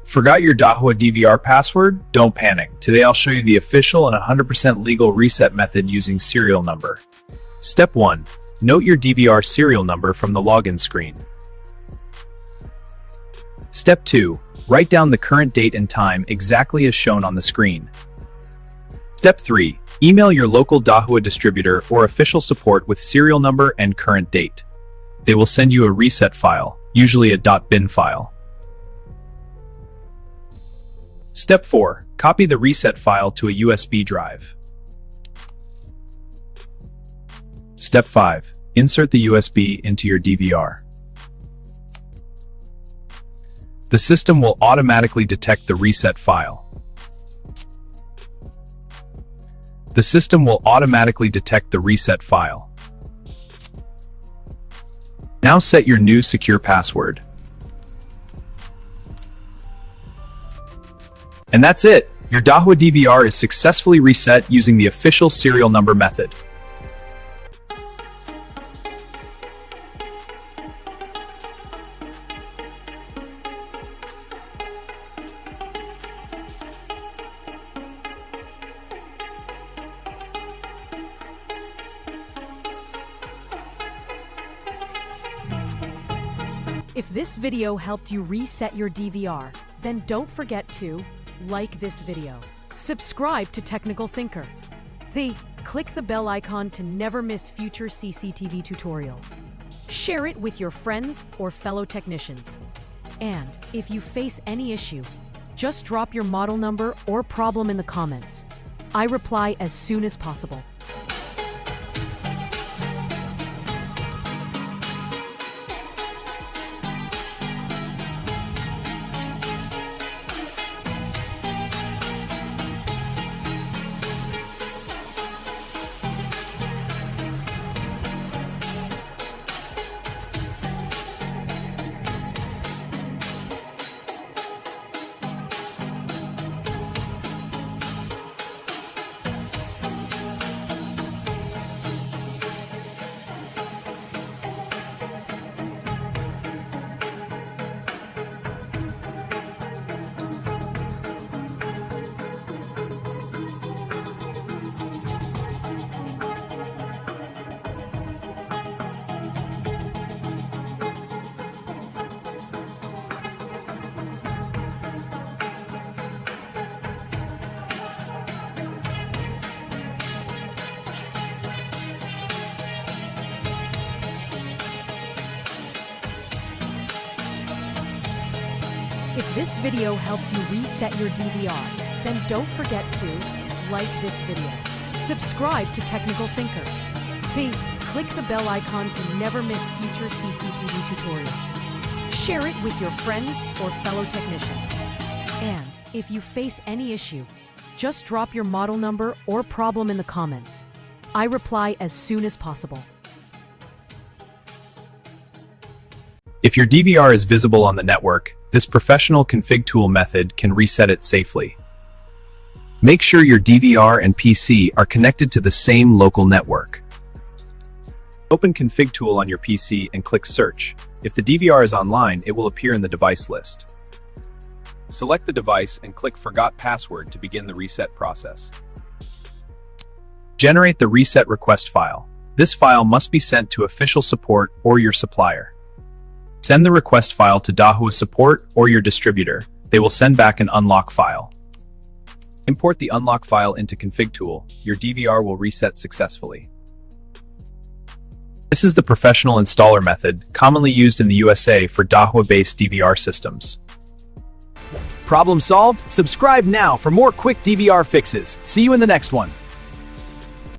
Forgot your Dahua DVR password? Don't panic. Today I'll show you the official and 100% legal reset method using serial number. Step 1. Note your DVR serial number from the login screen. Step 2. Write down the current date and time exactly as shown on the screen. Step 3. Email your local Dahua distributor or official support with serial number and current date. They will send you a reset file, usually a .bin file. Step 4. Copy the reset file to a USB drive. Step 5. Insert the USB into your DVR. The system will automatically detect the reset file. The system will automatically detect the reset file. Now set your new secure password. And that's it! Your Dahua DVR is successfully reset using the official serial number method. If this video helped you reset your DVR, then don't forget to like this video, subscribe to Technical Thinker, click the bell icon to never miss future CCTV tutorials, share it with your friends or fellow technicians, and if you face any issue, just drop your model number or problem in the comments. I reply as soon as possible. If this video helped you reset your DVR, then don't forget to like this video, subscribe to Technical Thinker, click the bell icon to never miss future CCTV tutorials, share it with your friends or fellow technicians, and if you face any issue, just drop your model number or problem in the comments. I reply as soon as possible. If your DVR is visible on the network, this professional config tool method can reset it safely. Make sure your DVR and PC are connected to the same local network. Open config tool on your PC and click search. If the DVR is online, it will appear in the device list. Select the device and click forgot password to begin the reset process. Generate the reset request file. This file must be sent to official support or your supplier. Send the request file to Dahua support or your distributor. They will send back an unlock file. Import the unlock file into config tool. Your DVR will reset successfully. This is the professional installer method, commonly used in the USA for Dahua-based DVR systems. Problem solved? Subscribe now for more quick DVR fixes. See you in the next one.